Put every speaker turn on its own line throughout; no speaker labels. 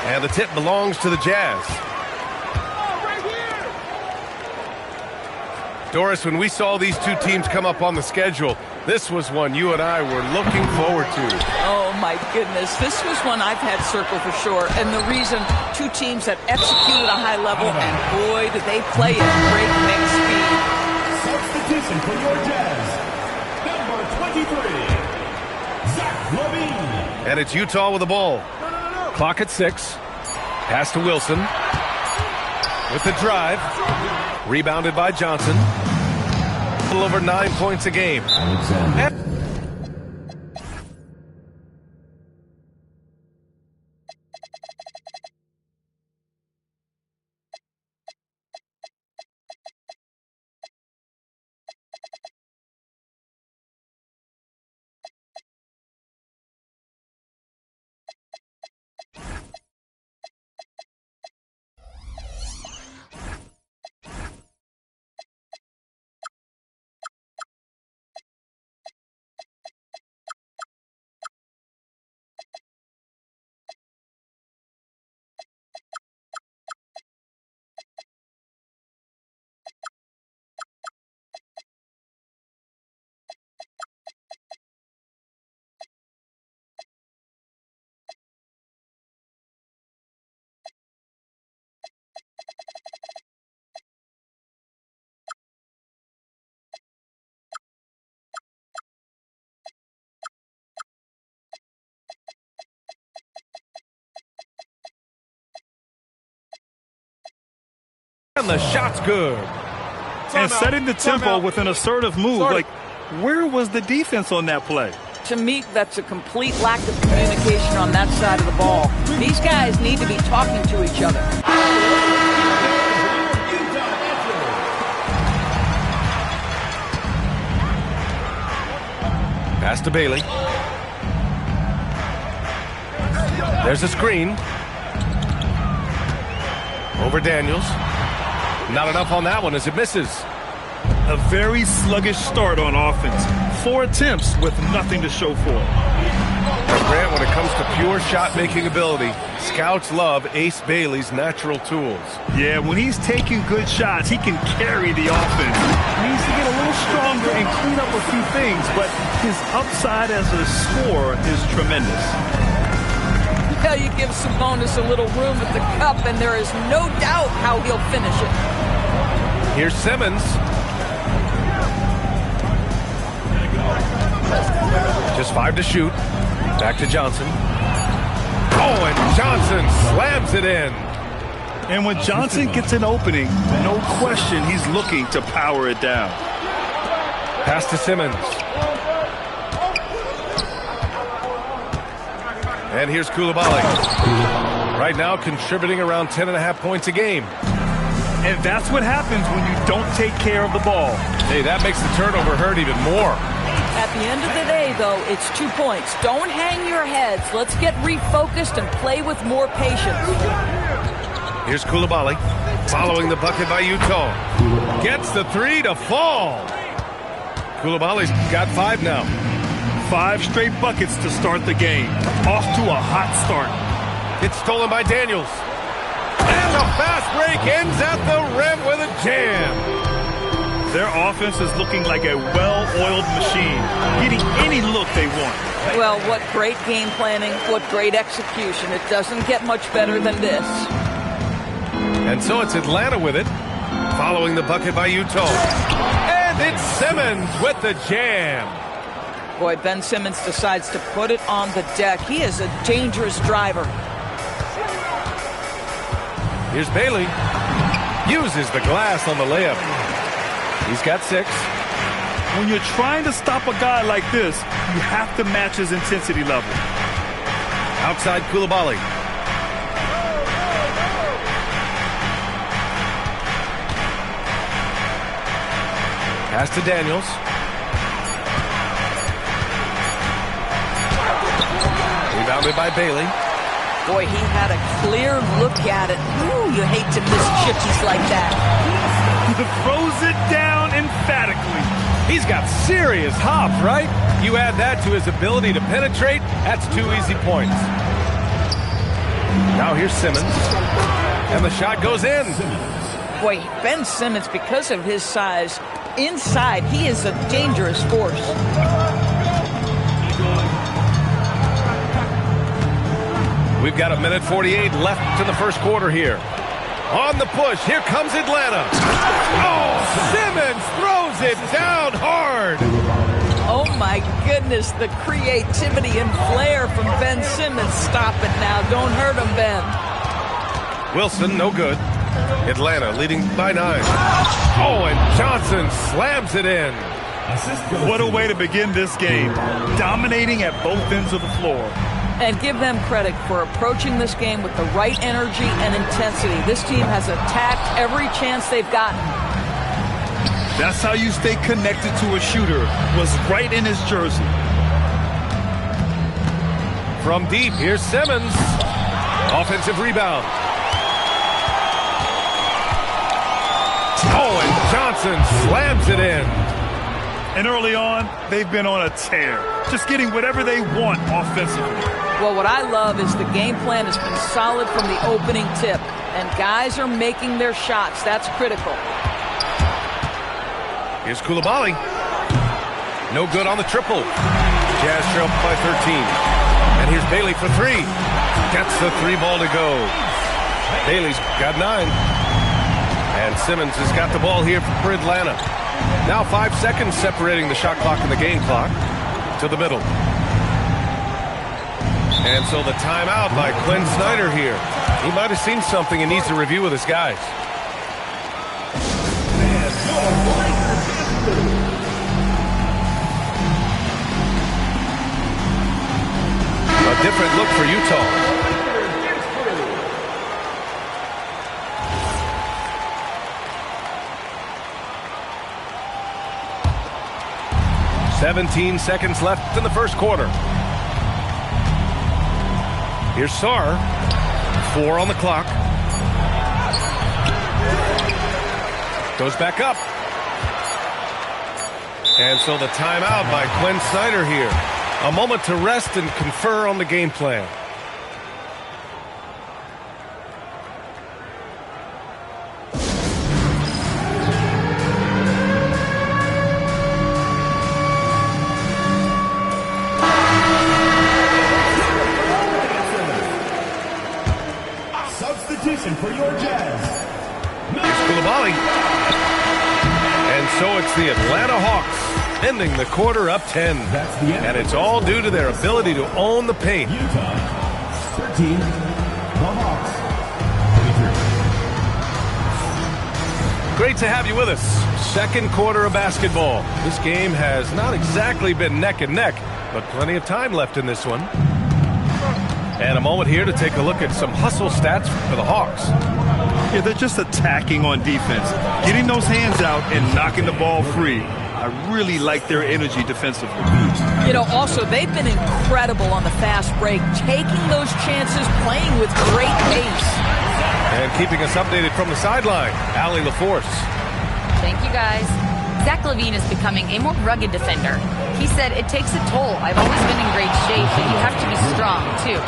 And the tip belongs to the Jazz. Doris, when we saw these two teams come up on the schedule, this was one you and I were looking forward to.
Oh, my goodness. This was one I've had circled for sure. And the reason, two teams that execute at a high level, and boy, did they play at breakneck speed.
Substitution for your Jazz, number 23, Zach Levine.
And it's Utah with the ball. Clock at 6. Pass to Wilson. With the drive. Rebounded by Johnson. A little over 9 points a game. And the shot's good.
And setting the tempo with an assertive move. Like, where was the defense on that play?
To me, that's a complete lack of communication on that side of the ball. These guys need to be talking to each other.
Pass to Bailey. There's a screen. Over Daniels. Not enough on that one as it misses.
A very sluggish start on offense. 4 attempts with nothing to show for it.
Grant, when it comes to pure shot-making ability, scouts love Ace Bailey's natural tools.
Yeah, when he's taking good shots, he can carry the offense. He needs to get a little stronger and clean up a few things, but his upside as a scorer is tremendous.
Yeah, you give Sabonis a little room at the cup, and there is no doubt how he'll finish it.
Here's Simmons. Just 5 to shoot. Back to Johnson. Oh, and Johnson slams it in.
And when Johnson gets an opening, no question he's looking to power it down.
Pass to Simmons. And here's Coulibaly. Right now contributing around 10.5 points a game.
And that's what happens when you don't take care of the ball.
Hey, that makes the turnover hurt even more.
At the end of the day, though, it's 2 points. Don't hang your heads. Let's get refocused and play with more patience.
Here's Coulibaly. Following the bucket by Utah. Gets the 3 to fall. Coulibaly's got 5 now.
5 straight buckets to start the game. Off to a hot start.
It's stolen by Daniels. And the fast break ends at the rim with a jam.
Their offense is looking like a well-oiled machine, getting any look they want.
Well, what great game planning, what great execution. It doesn't get much better than this.
And so it's Atlanta with it, following the bucket by Utah. And it's Simmons with the jam.
Boy, Ben Simmons decides to put it on the deck. He is a dangerous driver.
Here's Bailey. Uses the glass on the layup. He's got 6.
When you're trying to stop a guy like this, you have to match his intensity level.
Outside Coulibaly. Pass to Daniels. Rebounded by Bailey.
Boy, he had a clear look at it. Ooh, you hate to miss chippies like that.
Throws it down emphatically.
He's got serious hop, right? You add that to his ability to penetrate, that's 2 easy points. Now here's Simmons. And the shot goes in.
Boy, Ben Simmons, because of his size, inside, he is a dangerous force.
We've got 1:48 left in the first quarter here. On the push, here comes Atlanta. Oh, Simmons throws it down hard.
Oh, my goodness, the creativity and flair from Ben Simmons. Stop it now. Don't hurt him, Ben.
Wilson, no good. Atlanta leading by 9. Oh, and Johnson slams it in.
What a way to begin this game. Dominating at both ends of the floor.
And give them credit for approaching this game with the right energy and intensity. This team has attacked every chance they've gotten.
That's how you stay connected to a shooter. Was right in his jersey.
From deep, here's Simmons. Offensive rebound. Oh, and Johnson slams it in.
And early on, they've been on a tear. Just getting whatever they want offensively.
Well, what I love is the game plan has been solid from the opening tip. And guys are making their shots. That's critical.
Here's Coulibaly. No good on the triple. Jazz trail by 13. And here's Bailey for 3. Gets the 3 ball to go. Bailey's got 9. And Simmons has got the ball here for Atlanta. Now 5 seconds separating the shot clock and the game clock to the middle. And so the timeout by Quinn Snyder here. He might have seen something and needs to review with his guys. A different look for Utah. "17 seconds left in the first quarter. Here's Sarr. 4 on the clock. Goes back up. And so the timeout by Quinn Snyder here. A moment to rest and confer on the game plan.
For your Jazz.
Here's Coulibaly. And so it's the Atlanta Hawks ending the quarter up 10.
That's the end.
And it's all due to their ability to own the paint.
Utah 13, the Hawks 23.
Great to have you with us. Second quarter of basketball. This game has not exactly been neck and neck, but plenty of time left in this one. And a moment here to take a look at some hustle stats for the Hawks.
Yeah, they're just attacking on defense. Getting those hands out and knocking the ball free. I really like their energy defensively.
You know, also, they've been incredible on the fast break, taking those chances, playing with great pace.
And keeping us updated from the sideline, Allie LaForce.
Thank you, guys. Zach LaVine is becoming a more rugged defender. He said, "It takes a toll. I've always been in great shape, but you have to be strong, too."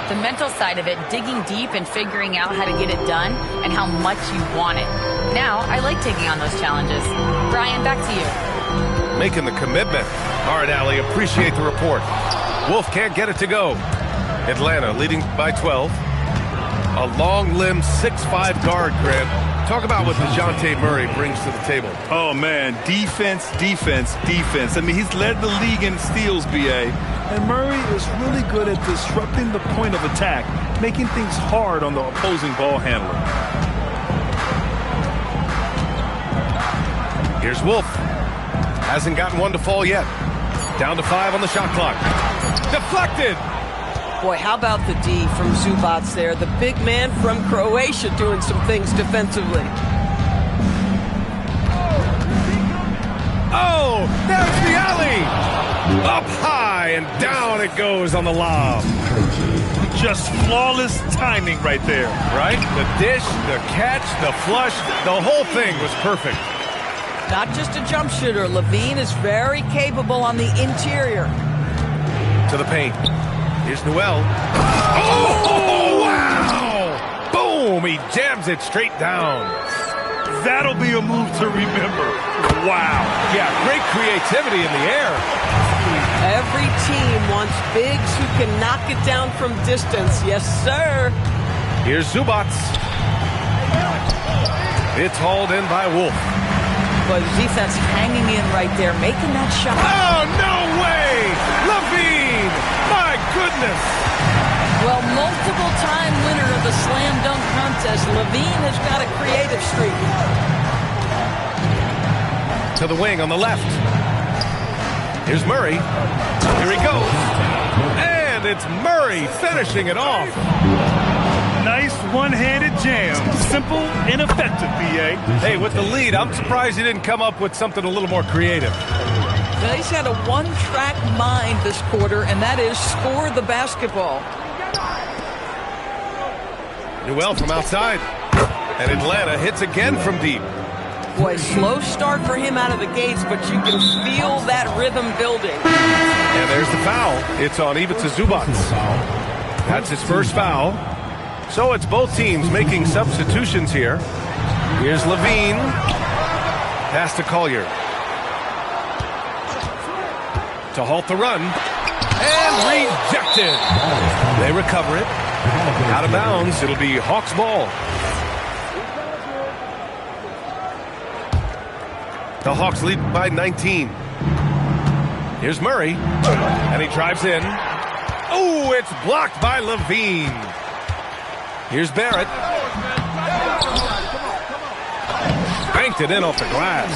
The mental side of it, digging deep and figuring out how to get it done and how much you want it. Now, I like taking on those challenges. Brian, back to you.
Making the commitment. All right, Allie, appreciate the report. Wolf can't get it to go. Atlanta leading by 12. A long-limbed 6'5" guard, Grant. Talk about what DeJounte Murray brings to the table.
Oh, man, defense, defense, defense. I mean, he's led the league in steals, B.A., and Murray is really good at disrupting the point of attack, making things hard on the opposing ball handler.
Here's Wolf. Hasn't gotten one to fall yet. Down to 5 on the shot clock. Deflected!
Boy, how about the D from Zubac there? The big man from Croatia doing some things defensively.
Oh, there's the alley! Up high and down it goes on the lob.
Just flawless timing right there.
Right? The dish, the catch, the flush, the whole thing was perfect.
Not just a jump shooter. LaVine is very capable on the interior.
To the paint. Here's Noel. Oh, wow! Boom! He jams it straight down.
That'll be a move to remember. Wow.
Yeah, great creativity in the air.
Every team wants bigs who can knock it down from distance. Yes, sir.
Here's Zubats. It's hauled in by Wolf.
But defense hanging in right there, making that shot.
Oh, no way! Levine! My goodness!
Well, multiple-time winner of the slam dunk contest, Levine has got a creative streak.
To the wing on the left. Here's Murray. Here he goes. And it's Murray finishing it off.
Nice one-handed jam. Simple and effective, B.A.
Hey, with the lead, I'm surprised he didn't come up with something a little more creative.
Now, he's had a one-track mind this quarter, and that is score the basketball.
Newell from outside. And Atlanta hits again from deep.
Boy, slow start for him out of the gates, but you can feel that rhythm building.
And there's the foul. It's on Ivica Zubats. That's his first foul. So it's both teams making substitutions here. Here's Levine. Pass to Collier. To halt the run. And rejected. They recover it. Out of bounds. It'll be Hawks ball. The Hawks lead by 19. Here's Murray. And he drives in. Oh, it's blocked by Levine. Here's Barrett. Banked it in off the glass.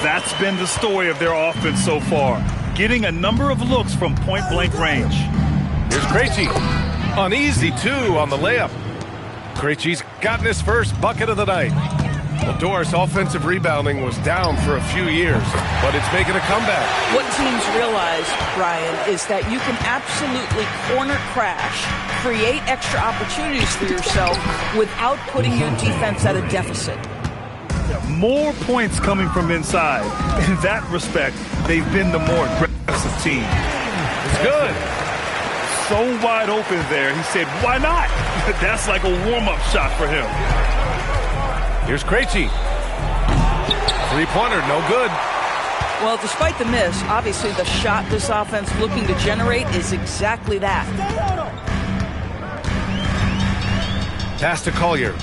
That's been the story of their offense so far. Getting a number of looks from point-blank range.
Here's Krejci. Uneasy, too, on the layup. Krejci's gotten his first bucket of the night. Well, Doris' offensive rebounding was down for a few years, but it's making a comeback.
What teams realize, Brian, is that you can absolutely corner crash, create extra opportunities for yourself without putting your defense at a deficit.
More points coming from inside. In that respect, they've been the more aggressive team.
It's good.
So wide open there, he said, why not? That's like a warm-up shot for him.
Here's Krejci. Three-pointer, no good.
Well, despite the miss, obviously the shot this offense looking to generate is exactly that.
Pass to Collier.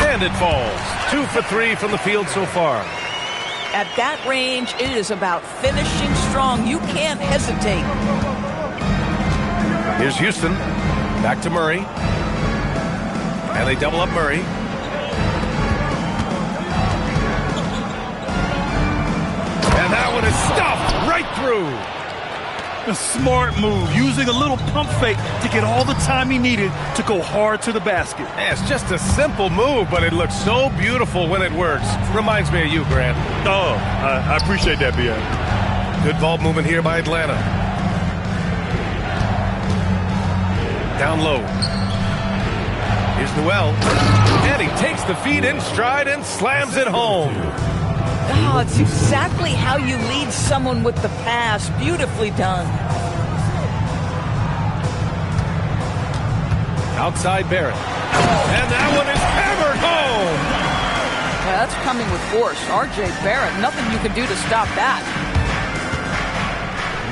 And it falls. 2 for 3 from the field so far.
At that range, it is about finishing strong. You can't hesitate.
Here's Houston. Back to Murray. And they double up Murray. And that one is stuffed right through.
A smart move, using a little pump fake to get all the time he needed to go hard to the basket.
Yeah, it's just a simple move, but it looks so beautiful when it works. Reminds me of you, Grant.
Oh, I appreciate that, B.A.
Good ball movement here by Atlanta. Down low. Here's Newell. And he takes the feed in stride and slams it home.
Oh, it's exactly how you lead someone with the pass. Beautifully done.
Outside Barrett. And that one is hammered home.
Yeah, that's coming with force. R.J. Barrett, nothing you can do to stop that.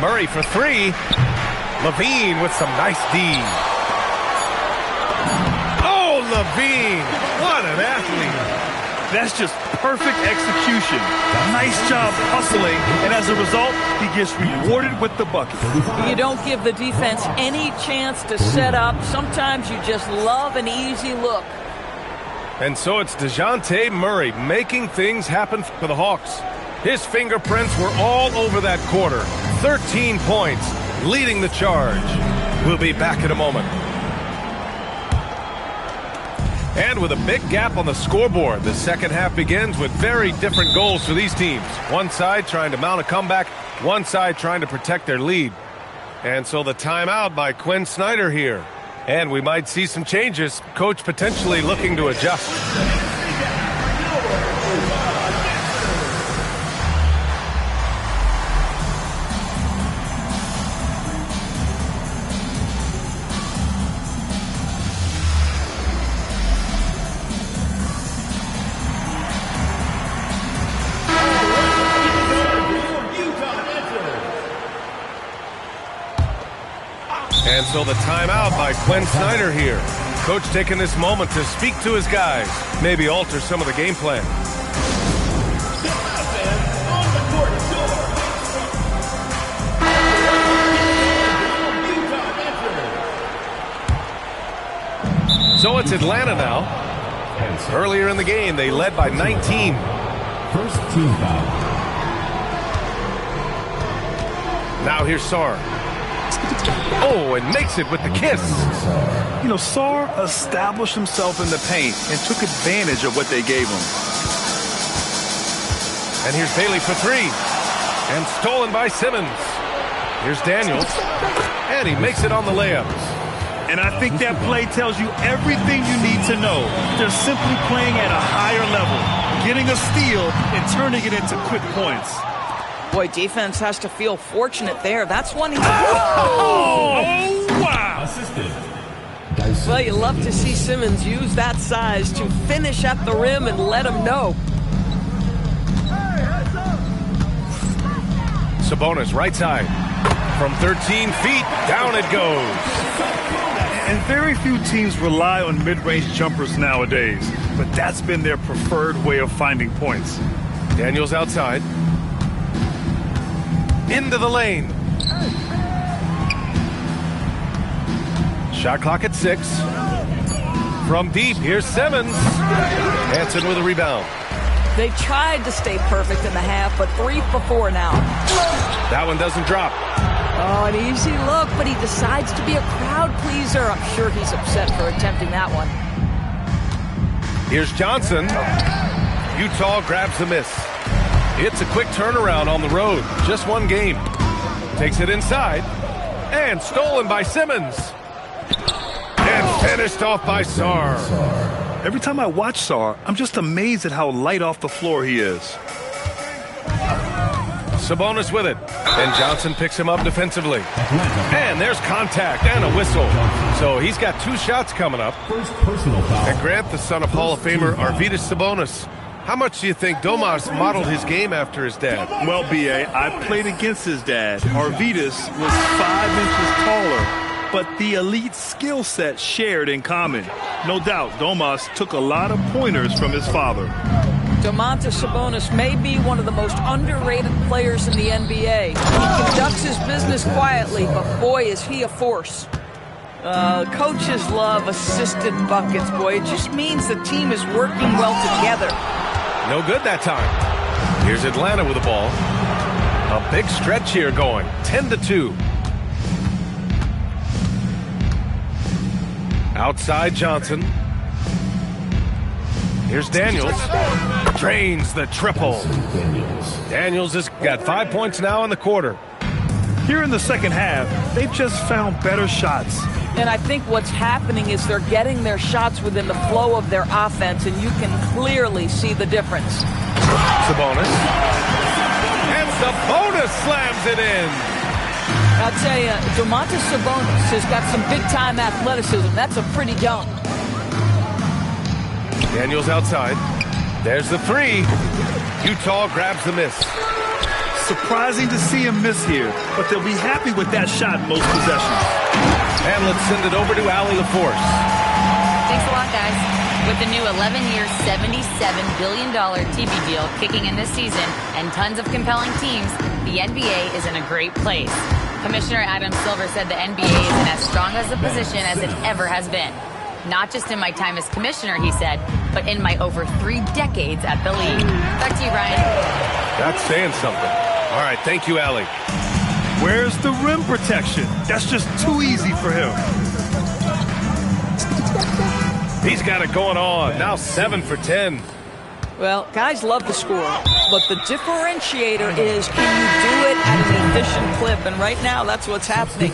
Murray for 3. Levine with some nice D. Oh, Levine. What an athlete.
That's just perfect execution. Nice job hustling, and as a result, he gets rewarded with the bucket.
You don't give the defense any chance to set up. Sometimes you just love an easy look.
And so it's DeJounte Murray making things happen for the Hawks. His fingerprints were all over that quarter. 13 points, leading the charge. We'll be back in a moment. And with a big gap on the scoreboard, the second half begins with very different goals for these teams. One side trying to mount a comeback, one side trying to protect their lead. And so the timeout by Quinn Snyder here. And we might see some changes. Coach potentially looking to adjust. And so the timeout by Quinn Snyder here. Coach taking this moment to speak to his guys, maybe alter some of the game plan. So it's Atlanta now. Earlier in the game, they led by 19.
First team foul.
Now here's Sarr. Oh, and makes it with the kiss.
You know, Sarr established himself in the paint and took advantage of what they gave him.
And here's Bailey for three. And stolen by Simmons. Here's Daniels. And he makes it on the layup.
And I think that play tells you everything you need to know. They're simply playing at a higher level, getting a steal and turning it into quick points.
Boy, defense has to feel fortunate there. That's one he...
Oh, wow!
Assisted.
Well, you love to see Simmons use that size to finish at the rim and let him know.
Sabonis right side. From 13 feet, down it goes.
And very few teams rely on mid-range jumpers nowadays, but that's been their preferred way of finding points.
Daniels outside. Into the lane. Shot clock at 6. From deep, here's Simmons. Hansen with a rebound.
They tried to stay perfect in the half, but 3 for 4 now.
That one doesn't drop.
Oh, an easy look, but he decides to be a crowd pleaser. I'm sure he's upset for attempting that one.
Here's Johnson. Utah grabs the miss. It's a quick turnaround on the road. Just one game. Takes it inside. And stolen by Simmons. And finished off by Sarr.
Every time I watch Sarr, I'm just amazed at how light off the floor he is.
Sabonis with it. And Johnson picks him up defensively. And there's contact and a whistle. So he's got 2 shots coming up.
First personal foul.
And Grant, the son of Hall of Famer Arvydas Sabonis. How much do you think Domas modeled his game after his dad?
Well, B.A., I played against his dad. Arvydas was 5 inches taller, but the elite skill set shared in common. No doubt, Domas took a lot of pointers from his father.
Domantas Sabonis may be one of the most underrated players in the NBA. He conducts his business quietly, but boy, is he a force. Coaches love assisted buckets, boy. It just means the team is working well together.
No good that time. Here's Atlanta with the ball. A big stretch here going. 10-2. Outside Johnson. Here's Daniels. Drains the triple. Daniels has got 5 points now in the quarter.
Here in the second half, they've just found better shots.
And I think what's happening is they're getting their shots within the flow of their offense, and you can clearly see the difference.
Sabonis. And Sabonis slams it in.
I'll tell you, Domantas Sabonis has got some big-time athleticism. That's a pretty dunk.
Daniels outside. There's the 3. Utah grabs the miss.
Surprising to see him miss here, but they'll be happy with that shot most possessions.
And let's send it over to Allie LaForce.
Thanks a lot, guys. With the new 11-year, $77 billion TV deal kicking in this season and tons of compelling teams, the NBA is in a great place. Commissioner Adam Silver said the NBA is in as strong as a position as it ever has been. Not just in my time as commissioner, he said, but in my over 3 decades at the league. Back to you, Ryan.
That's saying something. All right, thank you, Allie.
Where's the rim protection? That's just too easy for him.
He's got it going on. Now 7 for 10.
Well, guys love to score, but the differentiator is, can you do it at an efficient clip? And right now, that's what's happening.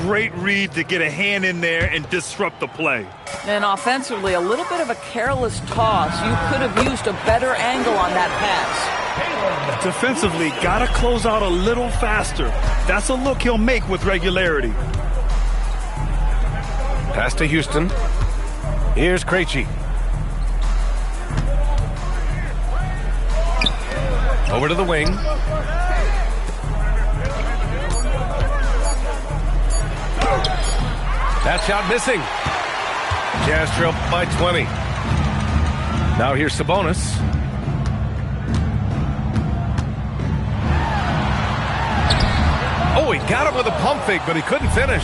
Great read to get a hand in there and disrupt the play.
And offensively, a little bit of a careless toss. You could have used a better angle on that pass.
Defensively, got to close out a little faster. That's a look he'll make with regularity.
Pass to Houston. Here's Krejci. Over to the wing. That shot missing. Jazz trail by 20. Now here's Sabonis. Oh, he got him with a pump fake, but he couldn't finish.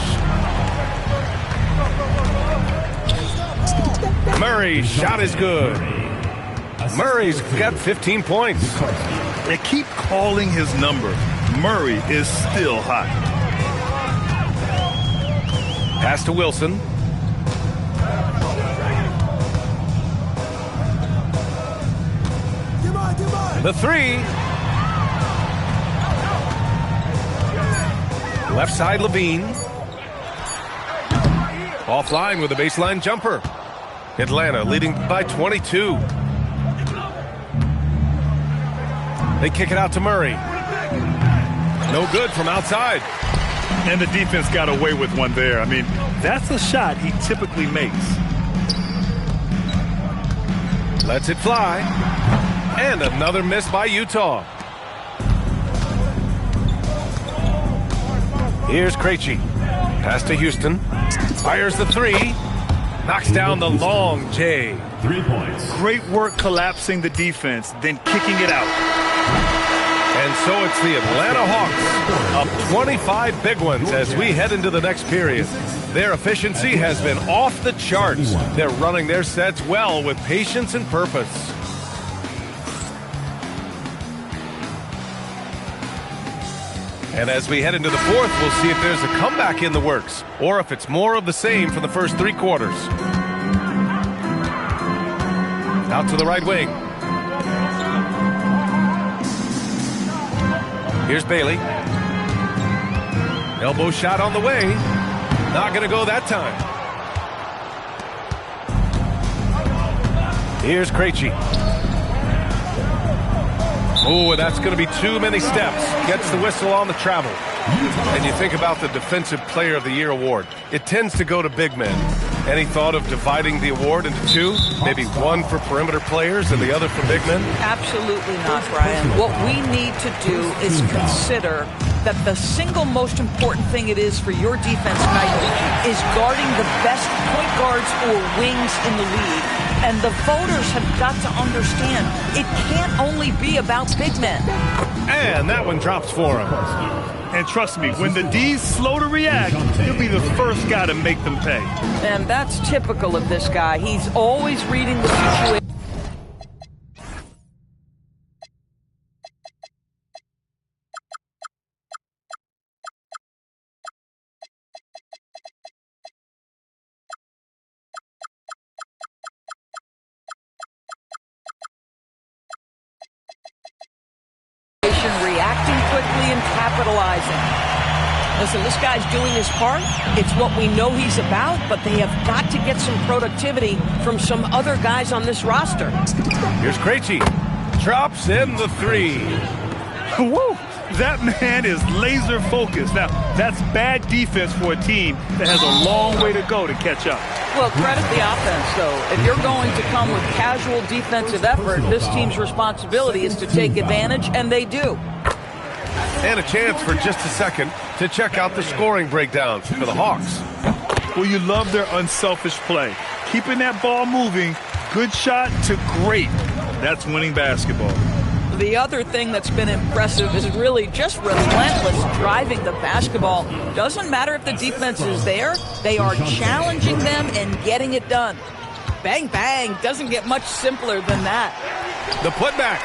Murray's shot is good. Murray's got 15 points.
They keep calling his number. Murray is still hot.
Pass to Wilson. The three. Left side, Levine. Offline with a baseline jumper. Atlanta leading by 22. They kick it out to Murray. No good from outside.
And the defense got away with one there. I mean, that's a shot he typically makes.
Lets it fly. And another miss by Utah. Here's Krejci. Pass to Houston. Fires the three. Knocks down the long J.
3 points.
Great work collapsing the defense, then kicking it out.
And so it's the Atlanta Hawks up 25 big ones as we head into the next period. Their efficiency has been off the charts. They're running their sets well with patience and purpose. And as we head into the fourth, we'll see if there's a comeback in the works or if it's more of the same for the first 3 quarters. Out to the right wing. Here's Bailey. Elbow shot on the way. Not going to go that time. Here's Krejci. Oh, and that's going to be too many steps. Gets the whistle on the travel. And you think about the Defensive Player of the Year award. It tends to go to big men. Any thought of dividing the award into 2? Maybe one for perimeter players and the other for big men?
Absolutely not, Brian. What we need to do is consider that the single most important thing it is for your defense tonight is guarding the best point guards or wings in the league. And the voters have got to understand it can't only be about big men.
And that one drops for him.
And trust me, when the D's slow to react, he'll be the first guy to make them pay.
And that's typical of this guy. He's always reading the situation. Reacting quickly and capitalizing. Listen, this guy's doing his part. It's what we know he's about, but they have got to get some productivity from some other guys on this roster.
Here's Krejci. Drops in the three.
Woo! That man is laser focused. Now, that's bad defense for a team that has a long way to go to catch up.
Well, credit the offense, though. If you're going to come with casual defensive effort, this team's responsibility is to take advantage, and they do.
And a chance for just a second to check out the scoring breakdowns for the Hawks.
Well, you love their unselfish play. Keeping that ball moving, good shot to great. That's winning basketball.
The other thing that's been impressive is really just relentless driving the basketball. Doesn't matter if the defense is there, they are challenging them and getting it done. Bang, bang. Doesn't get much simpler than that.
The putback.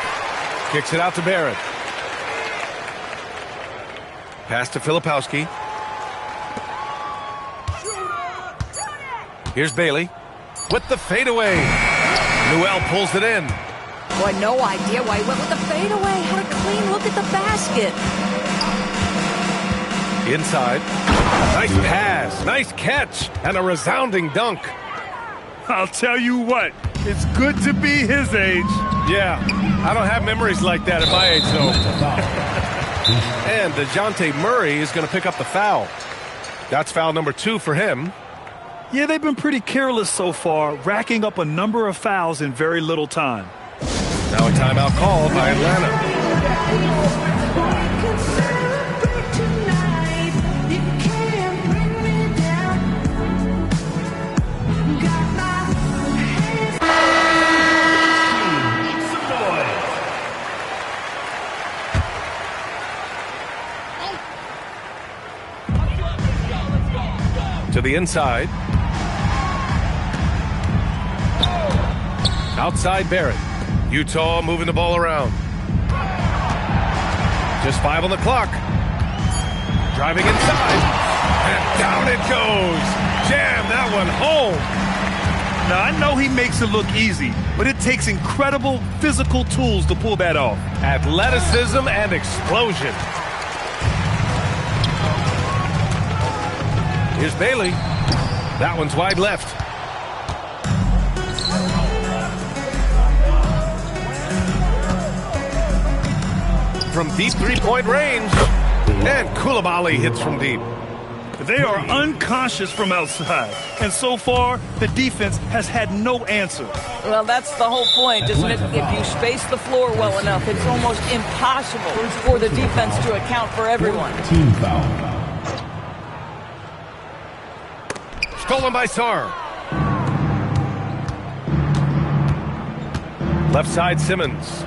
Kicks it out to Barrett. Pass to Filipowski. Here's Bailey with the fadeaway. Newell pulls it in.
Boy, no idea why he went with the fadeaway. Had a clean look at the basket.
Inside. Nice pass, nice catch, and a resounding dunk.
I'll tell you what, it's good to be his age.
Yeah, I don't have memories like that at my age, though. And DeJounte Murray is going to pick up the foul. That's foul number 2 for him.
Yeah, they've been pretty careless so far, racking up a number of fouls in very little time.
Now a timeout called by Atlanta. the inside. Outside Barrett. Utah moving the ball around. Just 5 on the clock. Driving inside. And down it goes. Jam that one home.
Now, I know he makes it look easy, but it takes incredible physical tools to pull that off.
Athleticism and explosion. Here's Bailey. That one's wide left. From deep three-point range. And Coulibaly hits from deep.
They are unconscious from outside, and so far, the defense has had no answer.
Well, that's the whole point, isn't it? If you space the floor well enough, it's almost impossible for the defense to account for everyone.
Team foul.
Stolen by Sarr. Left side Simmons.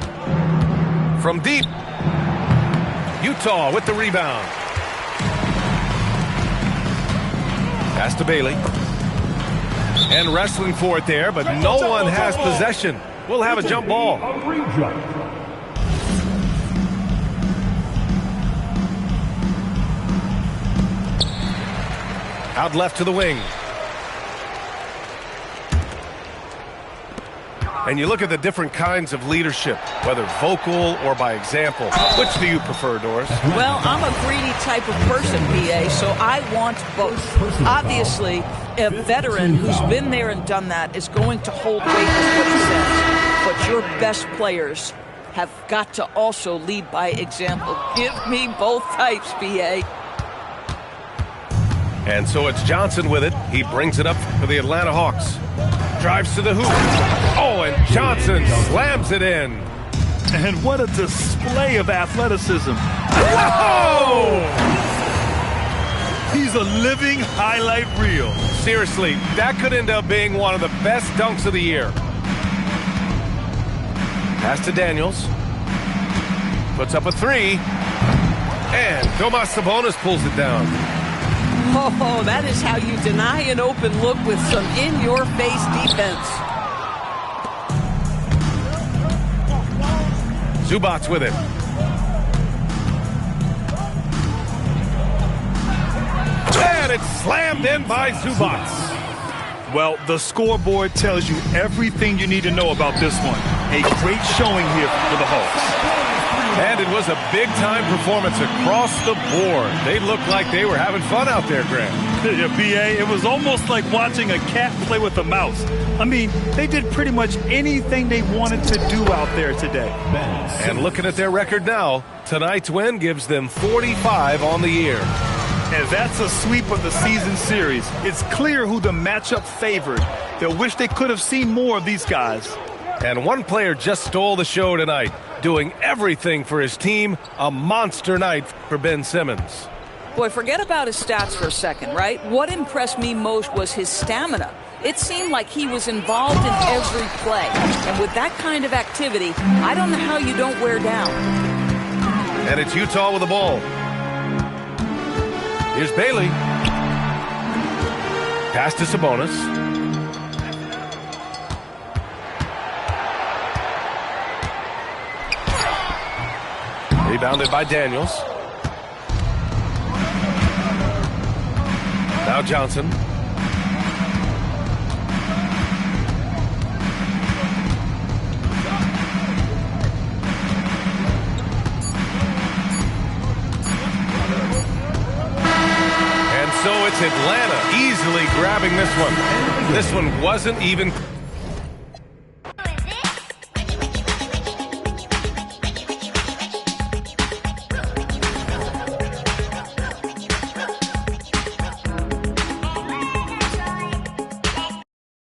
From deep. Utah with the rebound. Pass to Bailey. And wrestling for it there, but no one has possession. We'll have a jump ball. Out left to the wing. And you look at the different kinds of leadership, whether vocal or by example. Which do you prefer, Doris?
Well, I'm a greedy type of person, BA, so I want both. Obviously, a veteran who's been there and done that is going to hold weight with what he says. But your best players have got to also lead by example. Give me both types, BA.
And so it's Johnson with it. He brings it up for the Atlanta Hawks. Drives to the hoop. Oh, and Johnson slams it in.
And what a display of athleticism.
Whoa!
He's a living highlight reel.
Seriously, that could end up being one of the best dunks of the year. Pass to Daniels. Puts up a three. And Domas Sabonis pulls it down.
Oh, that is how you deny an open look with some in-your-face defense.
Zubac's with it. And it's slammed in by Zubac.
Well, the scoreboard tells you everything you need to know about this one. A great showing here for the Hawks.
And it was a big-time performance across the board. They looked like they were having fun out there, Grant.
Yeah, BA, it was almost like watching a cat play with a mouse. I mean, they did pretty much anything they wanted to do out there today.
And looking at their record now, tonight's win gives them 45 on the year.
And that's a sweep of the season series. It's clear who the matchup favored. They'll wish they could have seen more of these guys.
And one player just stole the show tonight, doing everything for his team. A monster night for Ben Simmons.
Boy, forget about his stats for a second, right? What impressed me most was his stamina. It seemed like he was involved in every play. And with that kind of activity, I don't know how you don't wear down.
And it's Utah with the ball. Here's Bailey. Pass to Sabonis. Rebounded by Daniels. Now Johnson. And so it's Atlanta easily grabbing this one. This one wasn't even